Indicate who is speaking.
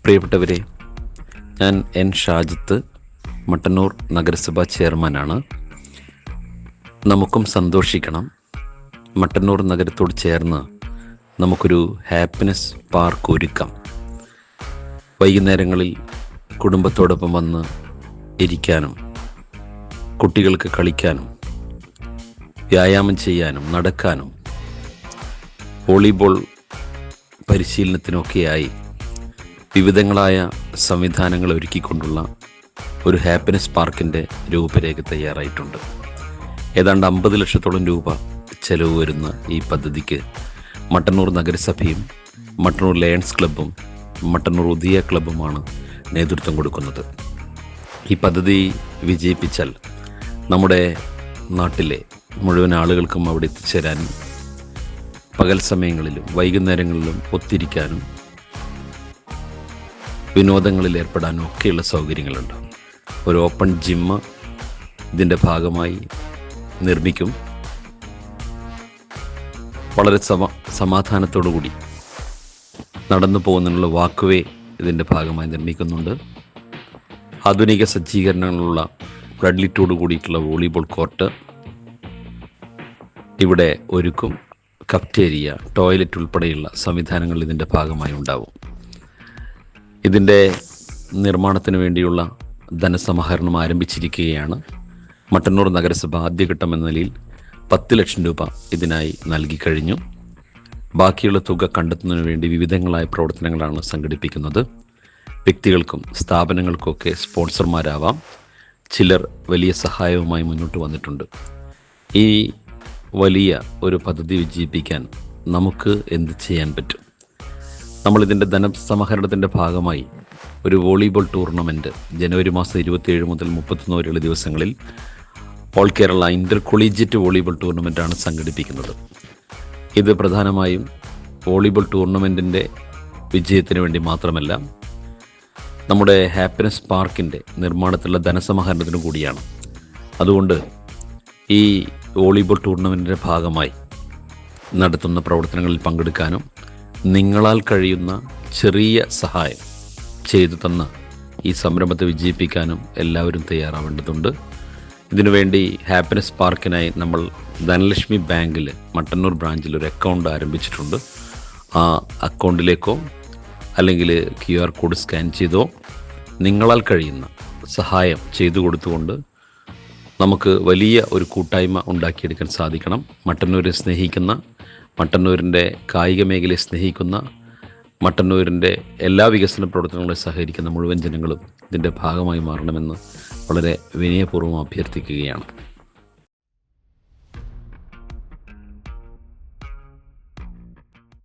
Speaker 1: പ്രിയപ്പെട്ടവരെ, ഞാൻ എൻ ഷാജിത്ത്, മട്ടന്നൂർ നഗരസഭാ ചെയർമാനാണ്. നമുക്കും സന്തോഷിക്കണം. മട്ടന്നൂർ നഗരത്തോട് ചേർന്ന് നമുക്കൊരു ഹാപ്പിനെസ് പാർക്ക് ഒരുക്കാം. വൈകുന്നേരങ്ങളിൽ കുടുംബത്തോടൊപ്പം വന്ന് ഇരിക്കാനും, കുട്ടികൾക്ക് കളിക്കാനും, വ്യായാമം ചെയ്യാനും, നടക്കാനും, വോളിബോൾ പരിശീലനത്തിനൊക്കെയായി വിവിധങ്ങളായ സംവിധാനങ്ങൾ ഒരുക്കിക്കൊണ്ടുള്ള ഒരു ഹാപ്പിനെസ് പാർക്കിൻ്റെ രൂപരേഖ തയ്യാറായിട്ടുണ്ട്. ഏതാണ്ട് 50 ലക്ഷത്തോളം രൂപ ചെലവ് വരുന്ന ഈ പദ്ധതിക്ക് മട്ടന്നൂർ നഗരസഭയും മട്ടന്നൂർ ലയൺസ് ക്ലബ്ബും മട്ടന്നൂർ ഉദയ ക്ലബ്ബുമാണ് നേതൃത്വം കൊടുക്കുന്നത്. ഈ പദ്ധതി വിജയിപ്പിച്ചാൽ നമ്മുടെ നാട്ടിലെ മുഴുവൻ ആളുകൾക്കും അവിടെ എത്തിച്ചേരാനും പകൽ സമയങ്ങളിലും വൈകുന്നേരങ്ങളിലും ഒത്തിരിക്കാനും വിനോദങ്ങളിൽ ഏർപ്പെടാനും ഒക്കെയുള്ള സൗകര്യങ്ങളുണ്ട്. ഒരു ഓപ്പൺ ജിമ്മ് ഇതിൻ്റെ ഭാഗമായി നിർമ്മിക്കും. വളരെ സമാധാനത്തോടുകൂടി നടന്നു പോകുന്നതിനുള്ള വാക്ക്വേ ഇതിൻ്റെ ഭാഗമായി നിർമ്മിക്കുന്നുണ്ട്. ആധുനിക സജ്ജീകരണങ്ങളുള്ള ബ്ലഡ്ലിറ്റോട് കൂടിയിട്ടുള്ള വോളിബോൾ കോർട്ട് ഇവിടെ ഒരുക്കും. കഫ്റ്റേരിയ, ടോയ്ലറ്റ് ഉൾപ്പെടെയുള്ള സംവിധാനങ്ങൾ ഇതിൻ്റെ ഭാഗമായി ഉണ്ടാവും. ഇതിൻ്റെ നിർമ്മാണത്തിന് വേണ്ടിയുള്ള ധനസമാഹരണം ആരംഭിച്ചിരിക്കുകയാണ്. മട്ടന്നൂർ നഗരസഭ ആദ്യഘട്ടം എന്ന നിലയിൽ 10 ലക്ഷം രൂപ ഇതിനായി നൽകിക്കഴിഞ്ഞു. ബാക്കിയുള്ള തുക കണ്ടെത്തുന്നതിന് വേണ്ടി വിവിധങ്ങളായ പ്രവർത്തനങ്ങളാണ് സംഘടിപ്പിക്കുന്നത്. വ്യക്തികൾക്കും സ്ഥാപനങ്ങൾക്കൊക്കെ സ്പോൺസർമാരാവാം. ചിലർ വലിയ സഹായവുമായി മുന്നോട്ട് വന്നിട്ടുണ്ട്. ഈ വലിയ ഒരു പദ്ധതി വിജയിപ്പിക്കാൻ നമുക്ക് എന്ത് ചെയ്യാൻ പറ്റും? നമ്മളിതിൻ്റെ ധനസമാഹരണത്തിൻ്റെ ഭാഗമായി ഒരു വോളിബോൾ ടൂർണമെൻറ്റ് ജനുവരി മാസം 27 മുതൽ 31 വരെയുള്ള ദിവസങ്ങളിൽ ഓൾ കേരള ഇൻ്റർ കൊളീജിയറ്റ് വോളിബോൾ ടൂർണമെൻറ്റാണ് സംഘടിപ്പിക്കുന്നത്. ഇത് പ്രധാനമായും വോളിബോൾ ടൂർണമെൻറ്റിൻ്റെ വിജയത്തിന് വേണ്ടി മാത്രമല്ല, നമ്മുടെ ഹാപ്പിനെസ് പാർക്കിൻ്റെ നിർമ്മാണത്തിലുള്ള ധനസമാഹരണത്തിന് കൂടിയാണ്. അതുകൊണ്ട് ഈ വോളിബോൾ ടൂർണമെൻറ്റിൻ്റെ ഭാഗമായി നടത്തുന്ന പ്രവർത്തനങ്ങളിൽ പങ്കെടുക്കാനും നിങ്ങളാൽ കഴിയുന്ന ചെറിയ സഹായം ചെയ്തു തന്ന് ഈ സംരംഭത്തെ വിജയിപ്പിക്കാനും എല്ലാവരും തയ്യാറാവേണ്ടതുണ്ട്. ഇതിനുവേണ്ടി ഹാപ്പിനെസ് പാർക്കിനായി നമ്മൾ ധനലക്ഷ്മി ബാങ്കിൽ മട്ടന്നൂർ ബ്രാഞ്ചിൽ ഒരു അക്കൗണ്ട് ആരംഭിച്ചിട്ടുണ്ട്. ആ അക്കൗണ്ടിലേക്കോ അല്ലെങ്കിൽ QR കോഡ് സ്കാൻ ചെയ്തോ നിങ്ങളാൽ കഴിയുന്ന സഹായം ചെയ്തു കൊടുത്തുകൊണ്ട് നമുക്ക് വലിയ ഒരു കൂട്ടായ്മ ഉണ്ടാക്കിയെടുക്കാൻ സാധിക്കണം. മട്ടന്നൂരെ സ്നേഹിക്കുന്ന, മട്ടന്നൂരിൻ്റെ കായിക മേഖലയെ സ്നേഹിക്കുന്ന, മട്ടന്നൂരിൻ്റെ എല്ലാ വികസന പ്രവർത്തനങ്ങളെ സഹകരിക്കുന്ന മുഴുവൻ ജനങ്ങളും ഇതിൻ്റെ ഭാഗമായി മാറണമെന്ന് വളരെ വിനയപൂർവ്വം അഭ്യർത്ഥിക്കുകയാണ്.